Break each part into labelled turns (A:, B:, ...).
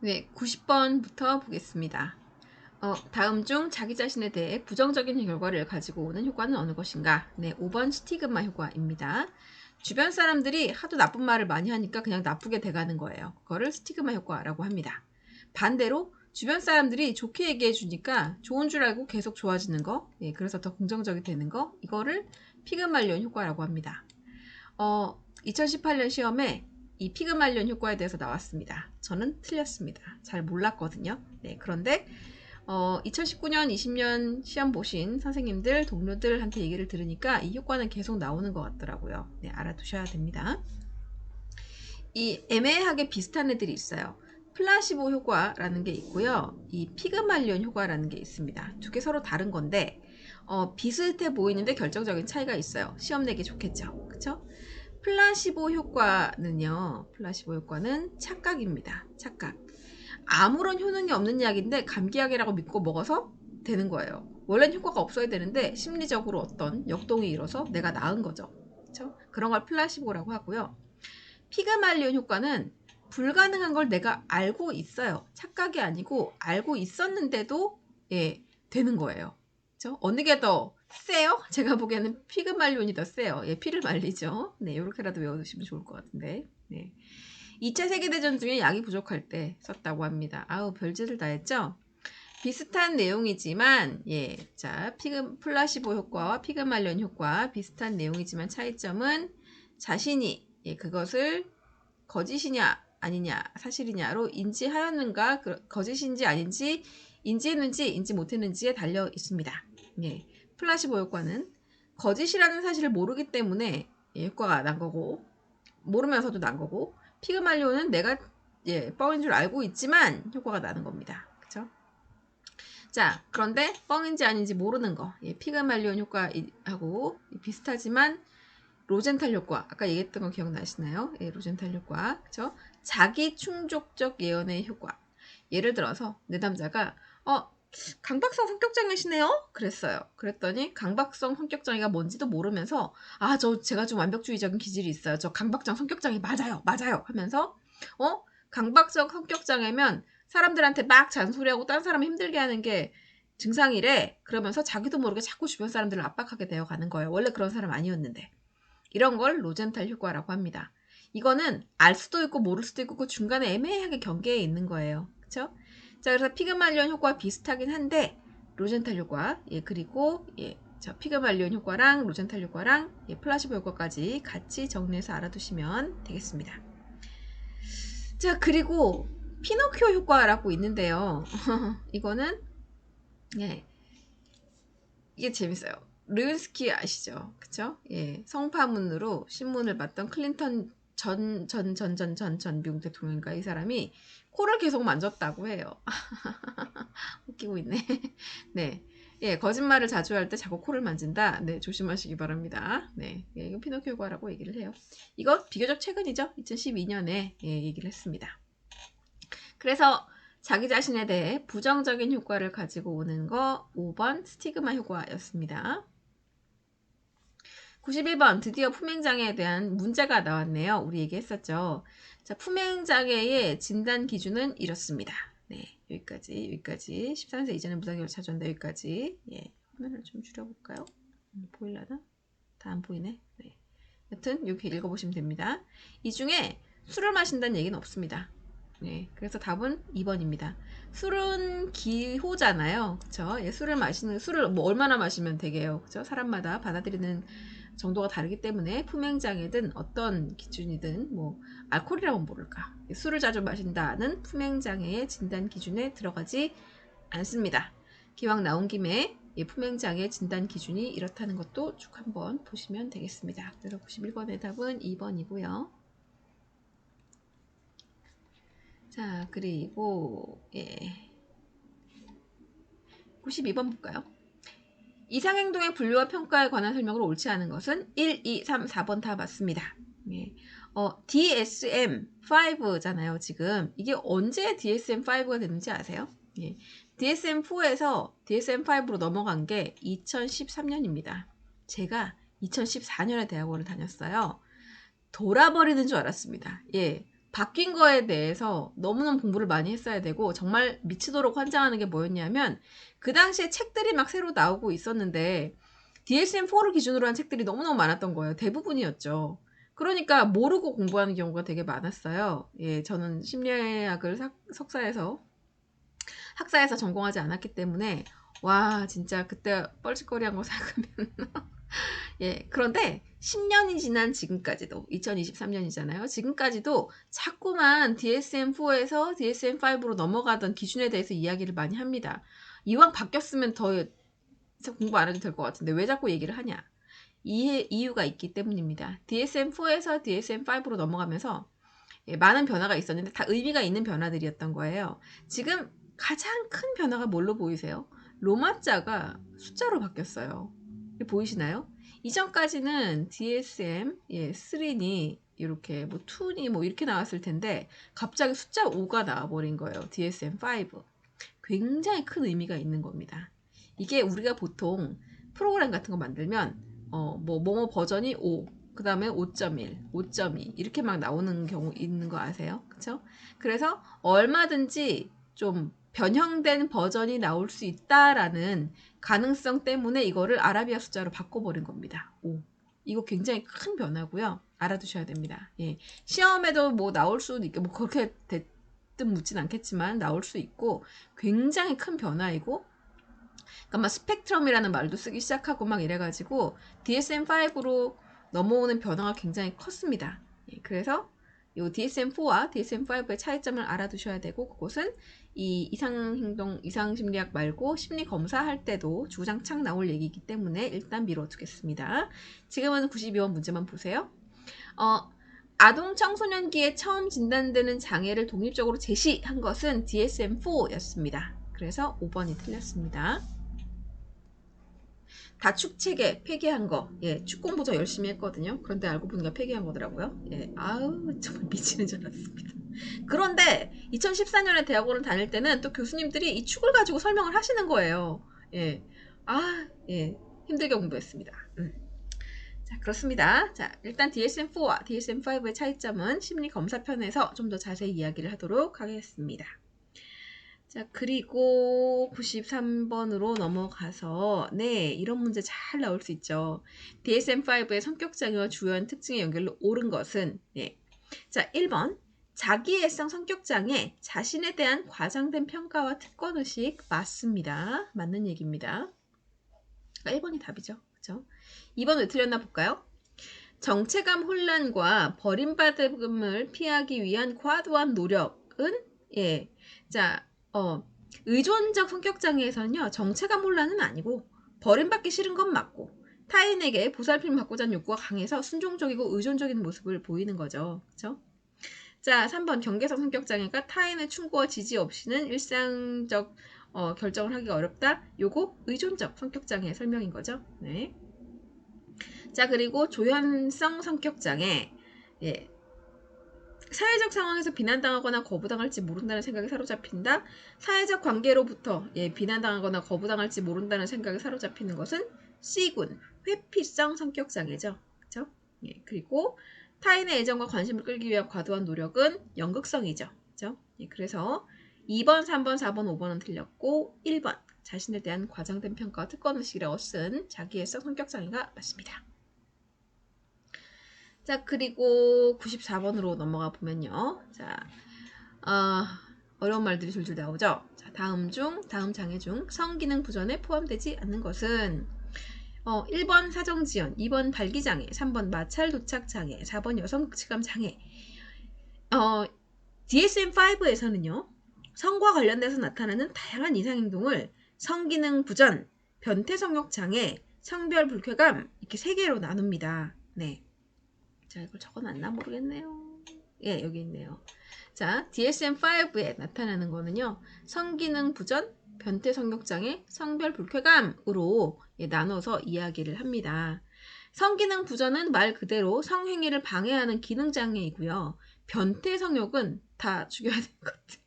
A: 네, 90번부터 보겠습니다. 다음 중 자기 자신에 대해 부정적인 결과를 가지고 오는 효과는 어느 것인가? 네, 5번 스티그마 효과입니다. 주변 사람들이 하도 나쁜 말을 많이 하니까 그냥 나쁘게 돼가는 거예요. 그거를 스티그마 효과라고 합니다. 반대로 주변 사람들이 좋게 얘기해 주니까 좋은 줄 알고 계속 좋아지는 거, 그래서 더 긍정적이 되는 거, 이거를 피그말리온 효과라고 합니다. 2018년 시험에 이 피그말리온 효과에 대해서 나왔습니다. 저는 틀렸습니다. 잘 몰랐거든요. 네, 그런데 2019년, 20년 시험 보신 선생님들, 동료들한테 얘기를 들으니까 이 효과는 계속 나오는 것 같더라고요. 네, 알아두셔야 됩니다. 이 애매하게 비슷한 애들이 있어요. 플라시보 효과라는 게 있고요. 이 피그말리온 효과라는 게 있습니다. 두 개 서로 다른 건데 비슷해 보이는데 결정적인 차이가 있어요. 시험 내기 좋겠죠. 그쵸? 플라시보 효과는 착각입니다. 착각. 아무런 효능이 없는 약인데 감기약이라고 믿고 먹어서 되는 거예요. 원래는 효과가 없어야 되는데 심리적으로 어떤 역동이 일어서 내가 나은 거죠. 그쵸? 그런 걸 플라시보라고 하고요. 피그말리온 효과는 불가능한 걸 내가 알고 있어요. 착각이 아니고 알고 있었는데도 되는 거예요. 그쵸? 어느 게 더 세요? 제가 보기에는 피그말리온이 더 세요. 피를 말리죠. 네, 이렇게라도 외워두시면 좋을 것 같은데. 네. 2차 세계대전 중에 약이 부족할 때 썼다고 합니다. 아우, 별짓을 다 했죠? 비슷한 내용이지만, 자, 플라시보 효과와 피그말리온 효과 비슷한 내용이지만 차이점은 자신이 그것을 거짓이냐 아니냐 사실이냐로 인지하였는가 거짓인지 아닌지 인지했는지 인지 못했는지에 달려 있습니다. 플라시보 효과는 거짓이라는 사실을 모르기 때문에 효과가 난 거고 모르면서도 난 거고 피그말리온은 내가 뻥인 줄 알고 있지만 효과가 나는 겁니다. 그쵸? 자, 그런데 뻥인지 아닌지 모르는 거 피그말리온 효과하고 비슷하지만 로젠탈 효과 아까 얘기했던 거 기억나시나요? 로젠탈 효과 그쵸? 자기 충족적 예언의 효과 예를 들어서 내 남자가 강박성 성격장애시네요? 그랬어요. 그랬더니 강박성 성격장애가 뭔지도 모르면서 제가 좀 완벽주의적인 기질이 있어요. 저 강박장 성격장애 맞아요. 하면서 강박성 성격장애면 사람들한테 막 잔소리하고 딴 사람 힘들게 하는 게 증상이래. 그러면서 자기도 모르게 자꾸 주변 사람들을 압박하게 되어가는 거예요. 원래 그런 사람 아니었는데. 이런 걸 로젠탈 효과라고 합니다. 이거는 알 수도 있고 모를 수도 있고 그 중간에 애매하게 경계에 있는 거예요. 그쵸? 자, 그래서 피그말리온 효과와 비슷하긴 한데 로젠탈 효과, 그리고 자, 피그말리온 효과랑 로젠탈 효과랑 플라시보 효과까지 같이 정리해서 알아두시면 되겠습니다. 자, 그리고 피노키오 효과라고 있는데요. 이거는 이게 재밌어요. 르윈스키 아시죠? 그쵸? 성파문으로 신문을 봤던 클린턴 전 미국 대통령인가 이 사람이 코를 계속 만졌다고 해요. 웃기고 있네. 네. 거짓말을 자주 할 때 자꾸 코를 만진다. 네, 조심하시기 바랍니다. 네, 이거 피노키오 효과라고 얘기를 해요. 이거 비교적 최근이죠? 2012년에 얘기를 했습니다. 그래서 자기 자신에 대해 부정적인 효과를 가지고 오는 거 5번 스티그마 효과였습니다. 91번 드디어 품행장애에 대한 문제가 나왔네요. 우리 얘기했었죠. 자, 품행장애의 진단 기준은 이렇습니다. 네, 여기까지 13세 이전에 무단결 찾아온다. 여기까지. 화면을 좀 줄여볼까요? 보일라나? 다 안 보이네. 네. 여튼 이렇게 읽어보시면 됩니다. 이 중에 술을 마신다는 얘기는 없습니다. 네, 그래서 답은 2번입니다. 술은 기호잖아요. 그쵸? 술을 뭐 얼마나 마시면 되게요. 그쵸? 사람마다 받아들이는 정도가 다르기 때문에 품행장애든 어떤 기준이든 뭐 알코올이라고 모를까. 술을 자주 마신다는 품행장애의 진단 기준에 들어가지 않습니다. 기왕 나온 김에 품행장애 진단 기준이 이렇다는 것도 쭉 한번 보시면 되겠습니다. 그래서 91번의 답은 2번이고요. 자, 그리고 92번 볼까요? 이상행동의 분류와 평가에 관한 설명으로 옳지 않은 것은 1, 2, 3, 4번 다 맞습니다. DSM-5잖아요, 지금. 이게 언제 DSM-5가 됐는지 아세요? DSM-4에서 DSM-5로 넘어간 게 2013년입니다. 제가 2014년에 대학원을 다녔어요. 돌아버리는 줄 알았습니다. 바뀐 거에 대해서 너무너무 공부를 많이 했어야 되고 정말 미치도록 환장하는 게 뭐였냐면 그 당시에 책들이 막 새로 나오고 있었는데 DSM-4를 기준으로 한 책들이 너무너무 많았던 거예요. 대부분이었죠. 그러니까 모르고 공부하는 경우가 되게 많았어요. 예, 저는 심리학을 석사에서 학사에서 전공하지 않았기 때문에 와 진짜 그때 뻘짓거리한 거 생각하면 예, 그런데 10년이 지난 지금까지도 2023년이잖아요. 지금까지도 자꾸만 DSM-4에서 DSM-5로 넘어가던 기준에 대해서 이야기를 많이 합니다. 이왕 바뀌었으면 더 공부 안 해도 될 것 같은데 왜 자꾸 얘기를 하냐? 이유가 있기 때문입니다. DSM-4에서 DSM-5로 넘어가면서 예, 많은 변화가 있었는데 다 의미가 있는 변화들이었던 거예요. 지금 가장 큰 변화가 뭘로 보이세요? 로마자가 숫자로 바뀌었어요. 보이시나요? 이전까지는 DSM 3니 이렇게 뭐 2니 뭐 이렇게 나왔을 텐데 갑자기 숫자 5가 나와버린 거예요. DSM 5. 굉장히 큰 의미가 있는 겁니다. 이게 우리가 보통 프로그램 같은 거 만들면 뭐뭐 버전이 5, 그 다음에 5.1, 5.2 이렇게 막 나오는 경우 있는 거 아세요? 그쵸? 그래서 얼마든지 좀 변형된 버전이 나올 수 있다라는 가능성 때문에 이거를 아라비아 숫자로 바꿔버린 겁니다. 5. 이거 굉장히 큰 변화고요. 알아두셔야 됩니다. 예. 시험에도 뭐 나올 수도 있고 뭐 그렇게 됐든 묻진 않겠지만 나올 수 있고 굉장히 큰 변화이고 그러니까 막 스펙트럼이라는 말도 쓰기 시작하고 막 이래가지고 DSM-5로 넘어오는 변화가 굉장히 컸습니다. 예, 그래서 이 DSM-4와 DSM-5의 차이점을 알아두셔야 되고 그것은 이 이상행동, 이상심리학 말고 심리 검사할 때도 주장창 나올 얘기이기 때문에 일단 미뤄두겠습니다. 지금은 92번 문제만 보세요. 아동 청소년기에 처음 진단되는 장애를 독립적으로 제시한 것은 DSM-4였습니다. 그래서 5번이 틀렸습니다. 다축체계 폐기한 거. 예, 축공부 저 열심히 했거든요. 그런데 알고 보니까 폐기한 거더라고요. 예, 아우 정말 미치는 줄 알았습니다. 그런데 2014년에 대학원을 다닐 때는 또 교수님들이 이 축을 가지고 설명을 하시는 거예요. 예, 예, 힘들게 공부했습니다. 자, 그렇습니다. 자, 일단 DSM-4와 DSM-5의 차이점은 심리 검사편에서 좀 더 자세히 이야기를 하도록 하겠습니다. 자, 그리고 93번으로 넘어가서 네, 이런 문제 잘 나올 수 있죠. DSM-5의 성격장애와 주요한 특징의 연결로 옳은 것은 네. 자, 1번 자기애성 성격장애, 자신에 대한 과장된 평가와 특권의식 맞습니다. 맞는 얘기입니다. 1번이 답이죠. 그렇죠? 2번 왜 틀렸나 볼까요? 정체감 혼란과 버림받음을 피하기 위한 과도한 노력은 예. 자, 의존적 성격장애에서는요, 정체감 혼란은 아니고, 버림받기 싫은 건 맞고, 타인에게 보살핌 받고자 하는 욕구가 강해서 순종적이고 의존적인 모습을 보이는 거죠. 그쵸? 자, 3번 경계성 성격장애가 타인의 충고와 지지 없이는 일상적 결정을 하기가 어렵다. 요거 의존적 성격장애 설명인 거죠. 네. 자, 그리고 조현성 성격장애. 예. 사회적 상황에서 비난당하거나 거부당할지 모른다는 생각에 사로잡힌다. 사회적 관계로부터 비난당하거나 거부당할지 모른다는 생각에 사로잡히는 것은 C군, 회피성 성격장애죠. 그렇죠? 예, 그리고 타인의 애정과 관심을 끌기 위한 과도한 노력은 연극성이죠. 그렇죠? 예, 그래서 2번, 3번, 4번, 5번은 틀렸고 1번 자신에 대한 과장된 평가와 특권의식이라고 쓴 자기애성 성격장애가 맞습니다. 자, 그리고 94번으로 넘어가 보면요. 자, 어려운 말들이 줄줄 나오죠. 자, 다음 장애 중 성기능 부전에 포함되지 않는 것은 1번 사정지연, 2번 발기장애, 3번 마찰 도착 장애, 4번 여성 극치감 장애. DSM-5에서는요. 성과 관련돼서 나타나는 다양한 이상행동을 성기능 부전, 변태성욕 장애, 성별 불쾌감 이렇게 3개로 나눕니다. 네. 자, 이걸 적어놨나 모르겠네요. 예, 여기 있네요. 자, DSM-5에 나타나는 거는요. 성기능 부전, 변태 성욕장애, 성별 불쾌감으로 나눠서 이야기를 합니다. 성기능 부전은 말 그대로 성행위를 방해하는 기능장애이고요. 변태 성욕은 다 죽여야 되는 것 같아요.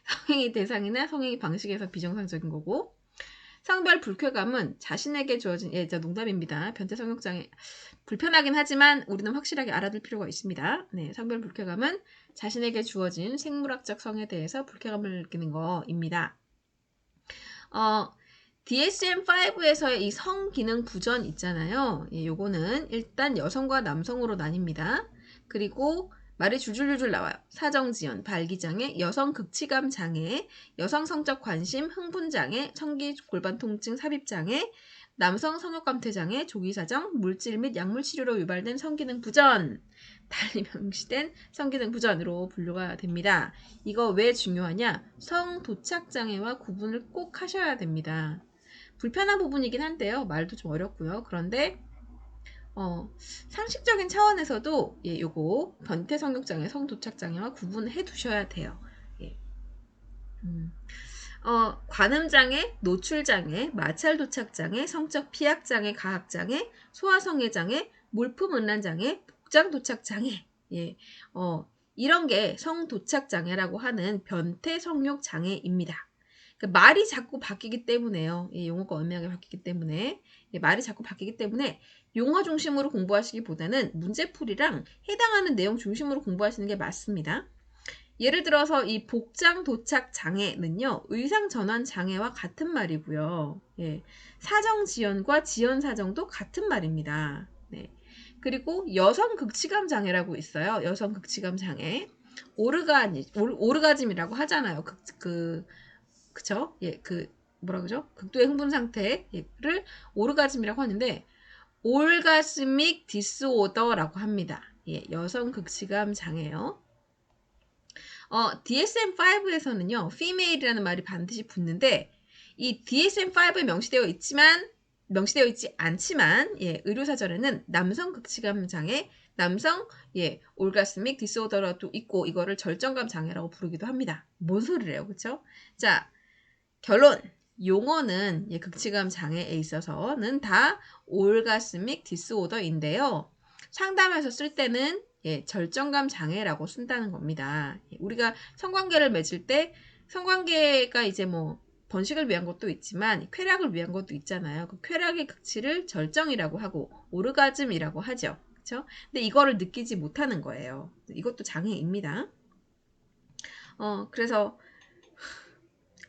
A: 성행위 대상이나 성행위 방식에서 비정상적인 거고 성별 불쾌감은 자신에게 주어진, 예, 저 농담입니다. 변태 성욕장애. 불편하긴 하지만 우리는 확실하게 알아둘 필요가 있습니다. 네, 성별 불쾌감은 자신에게 주어진 생물학적 성에 대해서 불쾌감을 느끼는 거입니다. DSM-5에서의 이 성기능 부전 있잖아요. 예, 요거는 일단 여성과 남성으로 나뉩니다. 그리고 말이 줄줄줄줄 나와요. 사정지연, 발기장애, 여성 극치감 장애, 여성 성적 관심, 흥분장애, 성기 골반 통증 삽입장애, 남성 성욕감퇴장애, 조기사정, 물질 및 약물치료로 유발된 성기능 부전, 달리 명시된 성기능 부전으로 분류가 됩니다. 이거 왜 중요하냐? 성도착장애와 구분을 꼭 하셔야 됩니다. 불편한 부분이긴 한데요. 말도 좀 어렵고요. 그런데 상식적인 차원에서도 예, 요거 변태 성욕장애, 성도착장애와 구분해 두셔야 돼요. 예. 관음장애, 노출장애, 마찰도착장애, 성적 피약장애, 가학장애, 소화성애장애, 몰품은란장애, 복장도착장애, 예, 이런 게 성도착장애라고 하는 변태 성욕장애입니다. 그러니까 말이 자꾸 바뀌기 때문에요. 예, 용어가 엄밀하게 바뀌기 때문에 예, 말이 자꾸 바뀌기 때문에 용어 중심으로 공부하시기보다는 문제풀이랑 해당하는 내용 중심으로 공부하시는 게 맞습니다. 예를 들어서 이 복장 도착 장애는요, 의상 전환 장애와 같은 말이고요. 예, 사정 지연과 지연 사정도 같은 말입니다. 네. 그리고 여성 극치감 장애라고 있어요. 여성 극치감 장애. 오르가즘이라고 하잖아요. 그쵸? 예, 뭐라 그러죠? 극도의 흥분 상태를 오르가즘이라고 하는데, 올가스믹 디스오더라고 합니다. 예, 여성 극치감 장애요. DSM-5에서는요, female이라는 말이 반드시 붙는데, 이 DSM-5에 명시되어 있지 않지만, 예, 의료사전에는 남성 극치감 장애, 남성, 예, 올가스믹 디스오더라도 있고, 이거를 절정감 장애라고 부르기도 합니다. 뭔 소리래요, 그쵸? 자, 결론. 용어는 예, 극치감 장애에 있어서는 다 올가스믹 디스오더인데요. 상담에서 쓸 때는 예, 절정감 장애라고 쓴다는 겁니다. 예, 우리가 성관계를 맺을 때 성관계가 이제 뭐 번식을 위한 것도 있지만 쾌락을 위한 것도 있잖아요. 그 쾌락의 극치를 절정이라고 하고 오르가즘이라고 하죠. 그렇죠? 근데 이거를 느끼지 못하는 거예요. 이것도 장애입니다. 그래서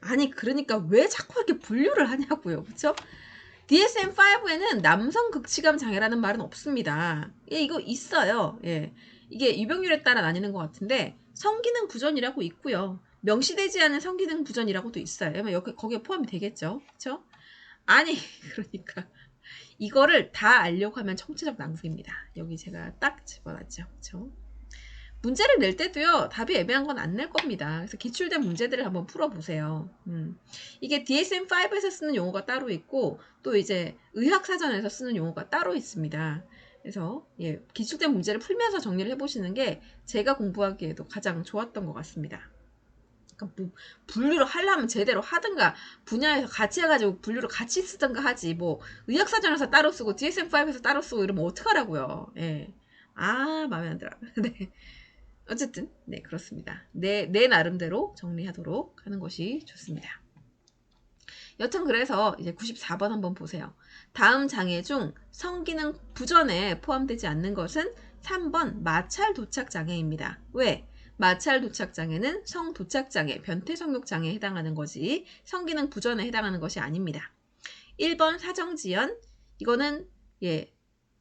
A: 아니 그러니까 왜 자꾸 이렇게 분류를 하냐고요. 그쵸? DSM-5에는 남성 극치감 장애라는 말은 없습니다. 예, 이거 있어요. 예. 이게 유병률에 따라 나뉘는 것 같은데 성기능 부전이라고 있고요. 명시되지 않은 성기능 부전이라고도 있어요. 여기 거기에 포함이 되겠죠. 그쵸? 아니 그러니까 이거를 다 알려고 하면 청체적 낭비입니다. 여기 제가 딱 집어놨죠. 그쵸? 문제를 낼 때도요, 답이 애매한 건 안 낼 겁니다. 그래서 기출된 문제들을 한번 풀어보세요. 이게 DSM-5에서 쓰는 용어가 따로 있고, 또 이제 의학사전에서 쓰는 용어가 따로 있습니다. 그래서, 예, 기출된 문제를 풀면서 정리를 해보시는 게 제가 공부하기에도 가장 좋았던 것 같습니다. 그러니까 뭐 분류를 하려면 제대로 하든가, 분야에서 같이 해가지고 분류를 같이 쓰든가 하지, 뭐, 의학사전에서 따로 쓰고, DSM-5에서 따로 쓰고 이러면 어떡하라고요. 예. 마음에 안 들어요. 네. 어쨌든 네 그렇습니다. 내 나름대로 정리하도록 하는 것이 좋습니다. 여튼 그래서 이제 94번 한번 보세요. 다음 장애 중 성기능 부전에 포함되지 않는 것은 3번 마찰 도착 장애입니다. 왜? 마찰 도착 장애는 성 도착 장애, 변태 성욕 장애에 해당하는 거지 성기능 부전에 해당하는 것이 아닙니다. 1번 사정지연 이거는 예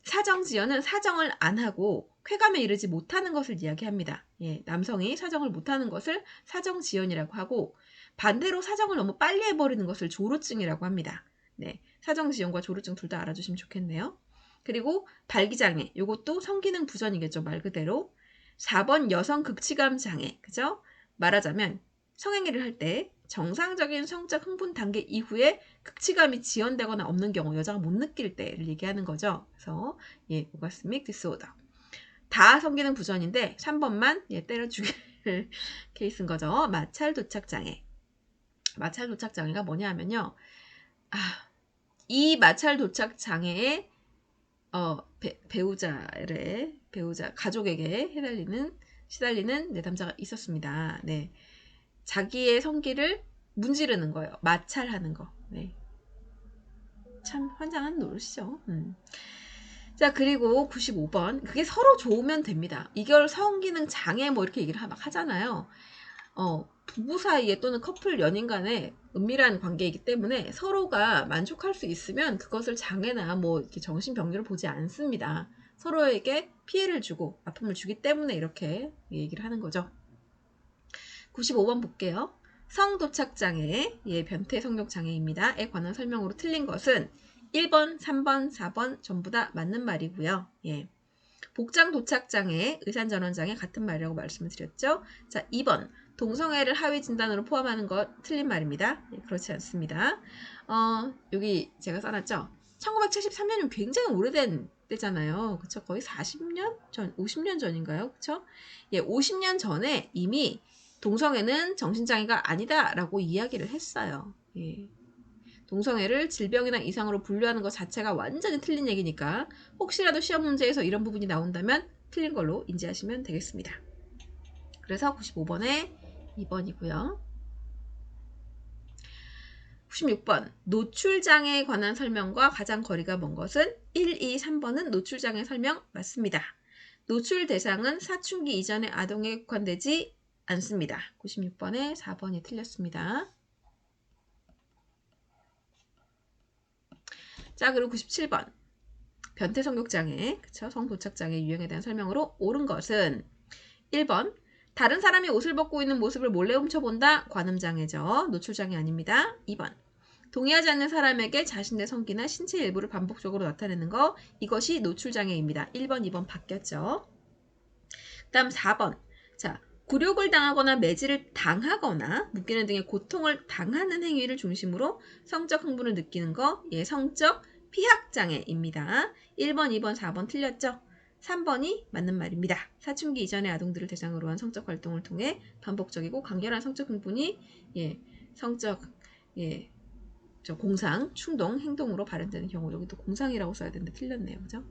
A: 사정지연은 사정을 안 하고 쾌감에 이르지 못하는 것을 이야기합니다. 예, 남성이 사정을 못하는 것을 사정지연이라고 하고 반대로 사정을 너무 빨리 해버리는 것을 조루증이라고 합니다. 네, 사정지연과 조루증 둘 다 알아주시면 좋겠네요. 그리고 발기장애, 이것도 성기능 부전이겠죠, 말 그대로. 4번 여성 극치감 장애, 그죠? 말하자면 성행위를 할 때 정상적인 성적 흥분 단계 이후에 극치감이 지연되거나 없는 경우 여자가 못 느낄 때를 얘기하는 거죠. 그래서 예, 오가스믹 디스오더. 다 성기능 부전인데 3번만 예, 때려 죽일 케이스인 거죠. 마찰 도착 장애. 마찰 도착 장애가 뭐냐 하면요. 이 마찰 도착 장애에 배우자 가족에게 시달리는 내담자가 있었습니다. 네. 자기의 성기를 문지르는 거예요. 마찰하는 거. 네. 참 환장한 노릇이죠. 자, 그리고 95번. 그게 서로 좋으면 됩니다. 이걸 성기능 장애 뭐 이렇게 얘기를 막 하잖아요. 부부 사이에 또는 커플 연인 간에 은밀한 관계이기 때문에 서로가 만족할 수 있으면 그것을 장애나 뭐 이렇게 정신병리로 보지 않습니다. 서로에게 피해를 주고 아픔을 주기 때문에 이렇게 얘기를 하는 거죠. 95번 볼게요. 성도착장애, 변태 성욕장애입니다.에 관한 설명으로 틀린 것은 1번, 3번, 4번 전부 다 맞는 말이고요. 복장 도착장애, 의산전원장애 같은 말이라고 말씀을 드렸죠. 자, 2번 동성애를 하위 진단으로 포함하는 것 틀린 말입니다. 그렇지 않습니다. 여기 제가 써놨죠. 1973년이면 굉장히 오래된 때잖아요. 그쵸? 거의 40년 전, 50년 전인가요? 그쵸? 50년 전에 이미 동성애는 정신장애가 아니다라고 이야기를 했어요. 동성애를 질병이나 이상으로 분류하는 것 자체가 완전히 틀린 얘기니까 혹시라도 시험 문제에서 이런 부분이 나온다면 틀린 걸로 인지하시면 되겠습니다. 그래서 95번에 2번이고요. 96번 노출장애에 관한 설명과 가장 거리가 먼 것은 1, 2, 3번은 노출장애 설명 맞습니다. 노출 대상은 사춘기 이전의 아동에 국한되지 않습니다. 96번에 4번이 틀렸습니다. 자, 그리고 97번 변태 성욕장애, 그쵸? 성도착장애 유형에 대한 설명으로 옳은 것은 1번 다른 사람이 옷을 벗고 있는 모습을 몰래 훔쳐본다. 관음장애죠. 노출장애 아닙니다. 2번 동의하지 않는 사람에게 자신의 성기나 신체 일부를 반복적으로 나타내는 거, 이것이 노출장애입니다. 1번, 2번 바뀌었죠. 그 다음 4번 자, 굴욕을 당하거나 매질을 당하거나 묶이는 등의 고통을 당하는 행위를 중심으로 성적 흥분을 느끼는 거, 성적 피학장애입니다. 1번, 2번, 4번 틀렸죠? 3번이 맞는 말입니다. 사춘기 이전의 아동들을 대상으로 한 성적 활동을 통해 반복적이고 강렬한 성적 흥분이 성적 공상, 충동, 행동으로 발현되는 경우. 여기도 공상이라고 써야 되는데 틀렸네요. 그죠?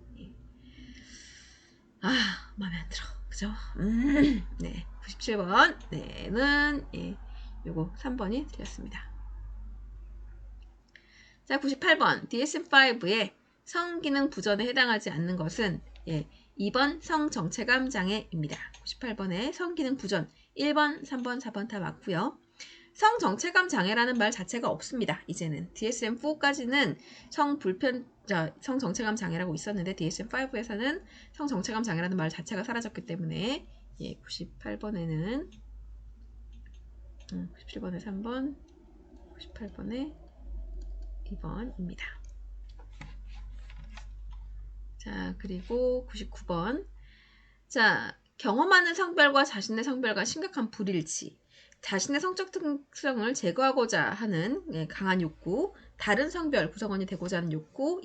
A: 마음에 안 들어. 그죠? 네. 97번. 네는, 요거 3번이 틀렸습니다. 자, 98번. DSM-5의 성기능 부전에 해당하지 않는 것은, 2번 성정체감 장애입니다. 98번에 성기능 부전. 1번, 3번, 4번 다 맞고요. 성정체감 장애라는 말 자체가 없습니다. 이제는 DSM-4까지는 성정체감 장애라고 있었는데 DSM-5에서는 성정체감 장애라는 말 자체가 사라졌기 때문에 98번에는 97번에 3번, 98번에 2번입니다. 자, 그리고 99번. 자, 경험하는 성별과 자신의 성별과 심각한 불일치. 자신의 성적 특성을 제거하고자 하는 강한 욕구, 다른 성별 구성원이 되고자 하는 욕구,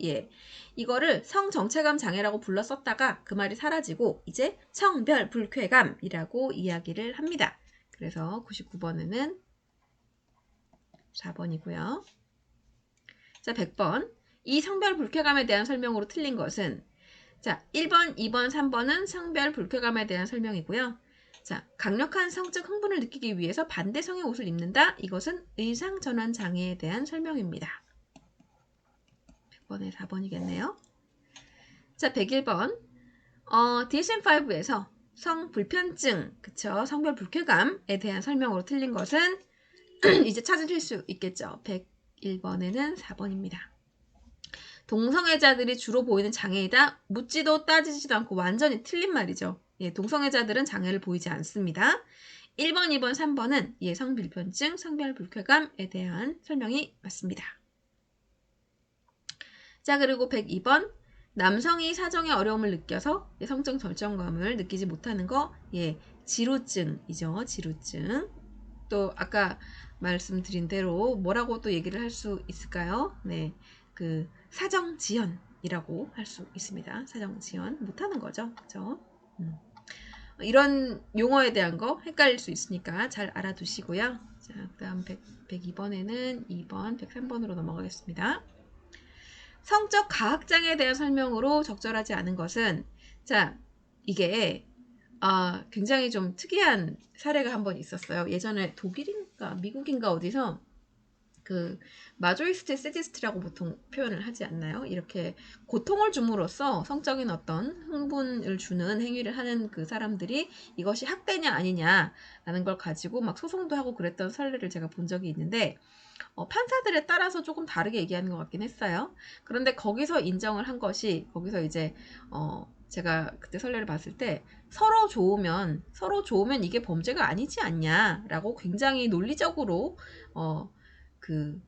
A: 이거를 성정체감 장애라고 불렀었다가 그 말이 사라지고 이제 성별 불쾌감이라고 이야기를 합니다. 그래서 99번에는 4번이고요. 자, 100번. 이 성별 불쾌감에 대한 설명으로 틀린 것은 자, 1번, 2번, 3번은 성별 불쾌감에 대한 설명이고요. 자, 강력한 성적 흥분을 느끼기 위해서 반대성의 옷을 입는다. 이것은 의상전환 장애에 대한 설명입니다. 100번에 4번이겠네요. 자, 101번. DSM-5에서 성불편증, 그쵸? 성별 불쾌감에 대한 설명으로 틀린 것은 이제 찾으실 수 있겠죠. 101번에는 4번입니다. 동성애자들이 주로 보이는 장애이다. 묻지도 따지지도 않고 완전히 틀린 말이죠. 동성애자들은 장애를 보이지 않습니다. 1번, 2번, 3번은 성불편증, 성별불쾌감에 대한 설명이 맞습니다. 자, 그리고 102번. 남성이 사정의 어려움을 느껴서 성적 절정감을 느끼지 못하는 거, 지루증이죠. 지루증. 또 아까 말씀드린 대로 뭐라고 또 얘기를 할 수 있을까요? 사정지연이라고 할 수 있습니다. 사정지연 못하는 거죠. 그죠? 이런 용어에 대한 거 헷갈릴 수 있으니까 잘 알아두시고요. 자, 그 다음 102번에는 2번, 103번으로 넘어가겠습니다. 성적 가학장애에 대한 설명으로 적절하지 않은 것은 자, 이게 굉장히 좀 특이한 사례가 한 번 있었어요. 예전에 독일인가 미국인가 어디서 그 마조이스트, 세디스트라고 보통 표현을 하지 않나요? 이렇게 고통을 줌으로써 성적인 어떤 흥분을 주는 행위를 하는 그 사람들이 이것이 학대냐 아니냐라는 걸 가지고 막 소송도 하고 그랬던 선례를 제가 본 적이 있는데 판사들에 따라서 조금 다르게 얘기하는 것 같긴 했어요. 그런데 거기서 인정을 한 것이 거기서 이제 제가 그때 선례를 봤을 때 서로 좋으면 이게 범죄가 아니지 않냐라고 굉장히 논리적으로 그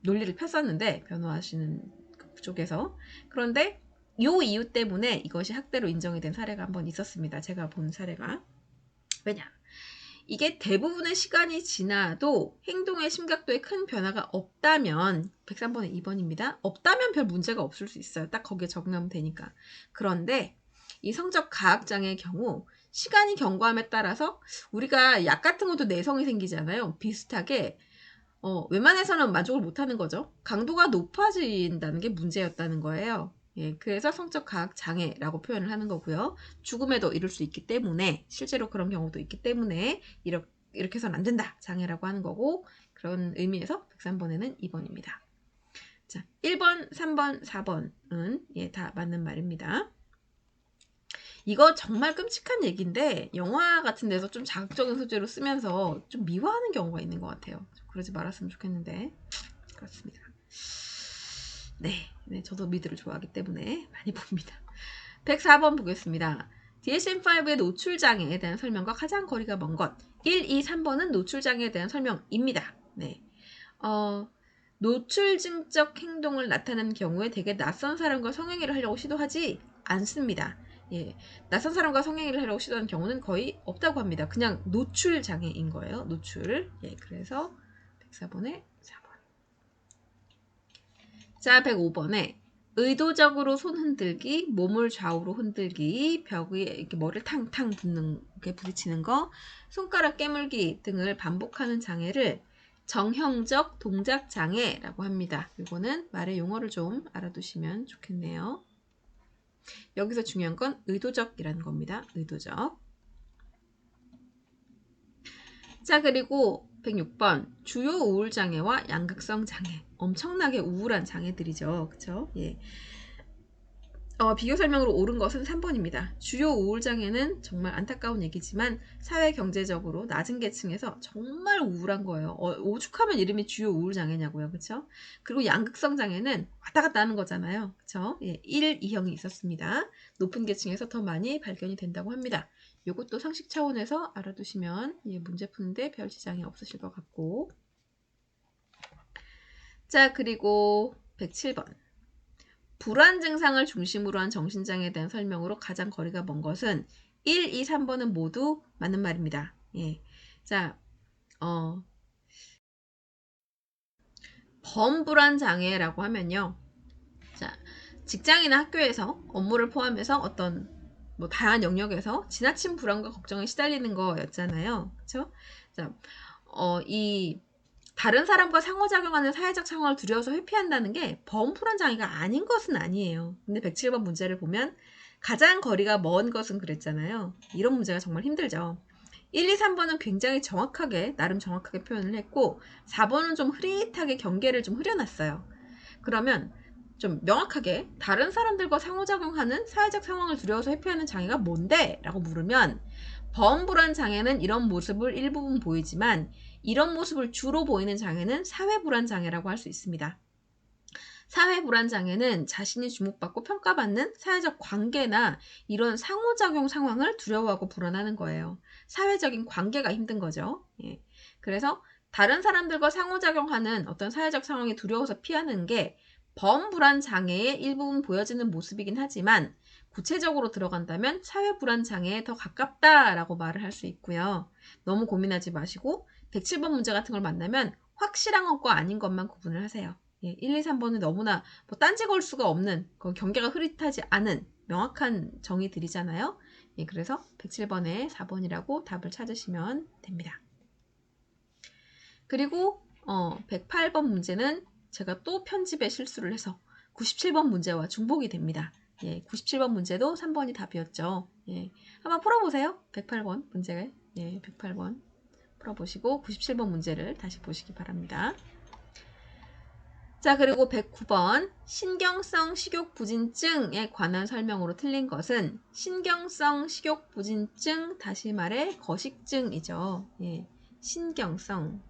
A: 논리를 폈었는데 변호하시는 쪽에서 그런데 요 이유 때문에 이것이 학대로 인정이 된 사례가 한번 있었습니다. 제가 본 사례가 왜냐? 이게 대부분의 시간이 지나도 행동의 심각도에 큰 변화가 없다면 103번에 2번입니다. 없다면 별 문제가 없을 수 있어요. 딱 거기에 적응하면 되니까. 그런데 이 성적 가학장애의 경우 시간이 경과함에 따라서 우리가 약 같은 것도 내성이 생기잖아요. 비슷하게 웬만해서는 만족을 못하는 거죠. 강도가 높아진다는 게 문제였다는 거예요. 예, 그래서 성적 가학 장애라고 표현을 하는 거고요. 죽음에도 이를 수 있기 때문에 실제로 그런 경우도 있기 때문에 이렇게 해서는 안 된다. 장애라고 하는 거고 그런 의미에서 103번에는 2번입니다. 자, 1번, 3번, 4번은 예, 다 맞는 말입니다. 이거 정말 끔찍한 얘기인데 영화 같은 데서 좀 자극적인 소재로 쓰면서 좀 미화하는 경우가 있는 것 같아요. 그러지 말았으면 좋겠는데 그렇습니다. 네, 저도 미드를 좋아하기 때문에 많이 봅니다. 104번 보겠습니다. DSM-5의 노출장애에 대한 설명과 가장 거리가 먼 것. 1, 2, 3번은 노출장애에 대한 설명입니다. 네. 노출증적 행동을 나타내는 경우에 대개 낯선 사람과 성행위를 하려고 시도하지 않습니다. 예, 낯선 사람과 성행위를 하려고 시도하는 경우는 거의 없다고 합니다. 그냥 노출 장애인 거예요. 노출. 예, 그래서 104번에 4번. 자, 105번에 의도적으로 손 흔들기, 몸을 좌우로 흔들기, 벽 위에 이렇게 머리를 탕탕 부딪히는 거, 손가락 깨물기 등을 반복하는 장애를 정형적 동작 장애라고 합니다. 이거는 말의 용어를 좀 알아두시면 좋겠네요. 여기서 중요한 건 의도적이라는 겁니다. 의도적. 자, 그리고 106번 주요 우울장애와 양극성 장애. 엄청나게 우울한 장애들이죠. 그쵸? 예. 비교 설명으로 옳은 것은 3번입니다. 주요 우울장애는 정말 안타까운 얘기지만 사회경제적으로 낮은 계층에서 정말 우울한 거예요. 오죽하면 이름이 주요 우울장애냐고요. 그쵸? 그리고 양극성 장애는 왔다 갔다 하는 거잖아요. 그쵸? 예, 1, 2형이 있었습니다. 높은 계층에서 더 많이 발견이 된다고 합니다. 이것도 상식 차원에서 알아두시면 예, 문제 푸는데 별 지장이 없으실 것 같고 자 그리고 107번 불안 증상을 중심으로 한 정신장애에 대한 설명으로 가장 거리가 먼 것은 1, 2, 3번은 모두 맞는 말입니다. 예. 자, 범불안 장애라고 하면요. 자, 직장이나 학교에서 업무를 포함해서 어떤 뭐 다양한 영역에서 지나친 불안과 걱정에 시달리는 거였잖아요. 그렇죠? 자, 이 다른 사람과 상호작용하는 사회적 상황을 두려워서 회피한다는 게 범불안 장애가 아닌 것은 아니에요. 근데 107번 문제를 보면 가장 거리가 먼 것은 그랬잖아요. 이런 문제가 정말 힘들죠. 1, 2, 3번은 굉장히 정확하게 나름 정확하게 표현을 했고 4번은 좀 흐릿하게 경계를 좀 흐려놨어요. 그러면 좀 명확하게 다른 사람들과 상호작용하는 사회적 상황을 두려워서 회피하는 장애가 뭔데? 라고 물으면 범불안 장애는 이런 모습을 일부분 보이지만 이런 모습을 주로 보이는 장애는 사회불안 장애라고 할 수 있습니다. 사회불안 장애는 자신이 주목받고 평가받는 사회적 관계나 이런 상호작용 상황을 두려워하고 불안하는 거예요. 사회적인 관계가 힘든 거죠. 예. 그래서 다른 사람들과 상호작용하는 어떤 사회적 상황이 두려워서 피하는 게 범불안 장애의 일부분 보여지는 모습이긴 하지만 구체적으로 들어간다면 사회불안 장애에 더 가깝다라고 말을 할 수 있고요. 너무 고민하지 마시고 107번 문제 같은 걸 만나면 확실한 것과 아닌 것만 구분을 하세요. 예, 1, 2, 3번은 너무나 뭐 딴지 걸 수가 없는 경계가 흐릿하지 않은 명확한 정의들이잖아요. 예, 그래서 107번에 4번이라고 답을 찾으시면 됩니다. 그리고 108번 문제는 제가 또 편집에 실수를 해서 97번 문제와 중복이 됩니다. 예, 97번 문제도 3번이 답이었죠. 예, 한번 풀어보세요. 108번 문제, 예, 108번 풀어보시고 97번 문제를 다시 보시기 바랍니다. 자, 그리고 109번 신경성 식욕부진증에 관한 설명으로 틀린 것은 신경성 식욕부진증, 다시 말해 거식증이죠. 예, 신경성으로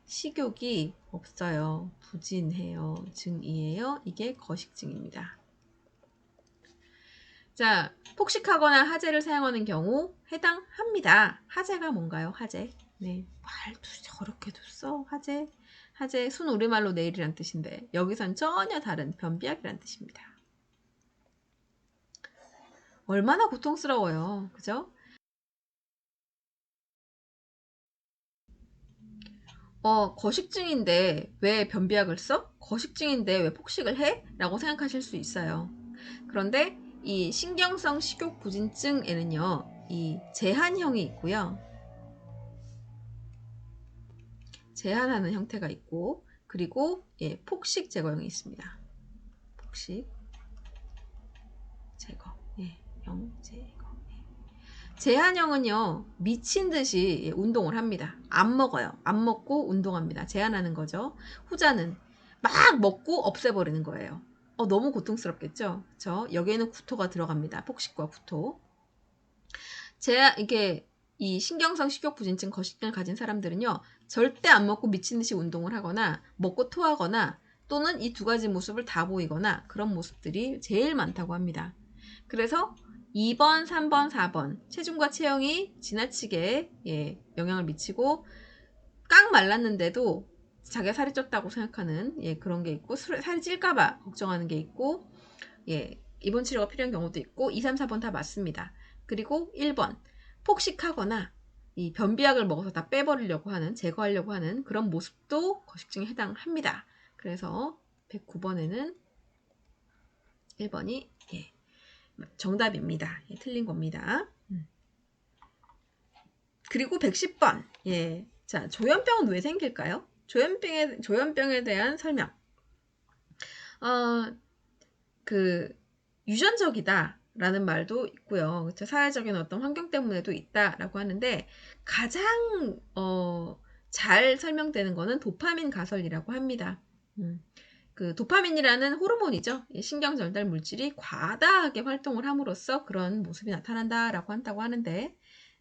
A: 식욕이 없어요. 부진해요. 증이에요. 이게 거식증입니다. 자, 폭식하거나 하재를 사용하는 경우 해당합니다. 하재가 뭔가요? 하재. 네, 말도 저렇게도 써. 하재. 하재 순 우리말로 내일이란 뜻인데 여기선 전혀 다른 변비약이란 뜻입니다. 얼마나 고통스러워요. 그죠? 거식증인데 왜 변비약을 써? 거식증인데 왜 폭식을 해? 라고 생각하실 수 있어요. 그런데 이 신경성 식욕부진증에는요, 이 제한형이 있고요. 제한하는 형태가 있고, 그리고 예, 폭식 제거형이 있습니다. 폭식 제거, 예, 형 제거. 제한형은요, 미친 듯이 운동을 합니다. 안 먹어요. 안 먹고 운동합니다. 제한하는 거죠. 후자는 막 먹고 없애버리는 거예요. 너무 고통스럽겠죠? 그쵸? 여기에는 구토가 들어갑니다. 폭식과 구토. 이게 이 신경성 식욕부진증 거식증을 가진 사람들은요, 절대 안 먹고 미친 듯이 운동을 하거나 먹고 토하거나 또는 이 두 가지 모습을 다 보이거나 그런 모습들이 제일 많다고 합니다. 그래서 2번, 3번, 4번 체중과 체형이 지나치게 예, 영향을 미치고 깡 말랐는데도 자기가 살이 쪘다고 생각하는 예, 그런 게 있고 살이 찔까봐 걱정하는 게 있고 예, 입원 치료가 필요한 경우도 있고 2, 3, 4번 다 맞습니다. 그리고 1번 폭식하거나 이 변비약을 먹어서 다 빼버리려고 하는 제거하려고 하는 그런 모습도 거식증에 해당합니다. 그래서 109번에는 1번이 예, 정답입니다. 예, 틀린 겁니다. 그리고 110번 예, 자 조현병은 왜 생길까요? 조현병에 대한 설명. 그 유전적이다 라는 말도 있고요. 그쵸? 사회적인 어떤 환경 때문에도 있다라고 하는데 가장 잘 설명되는 거는 도파민 가설이라고 합니다. 그 도파민이라는 호르몬이죠. 신경 전달 물질이 과다하게 활동을 함으로써 그런 모습이 나타난다라고 한다고 하는데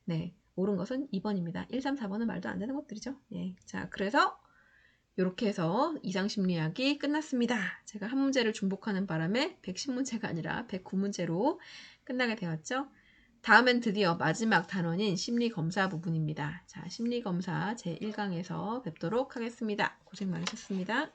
A: 네, 옳은 것은 2번입니다. 1, 3, 4번은 말도 안 되는 것들이죠. 예. 자, 그래서 이렇게 해서 이상심리학이 끝났습니다. 제가 한 문제를 중복하는 바람에 110문제가 아니라 109문제로 끝나게 되었죠. 다음엔 드디어 마지막 단원인 심리검사 부분입니다. 자, 심리검사 제1강에서 뵙도록 하겠습니다. 고생 많으셨습니다.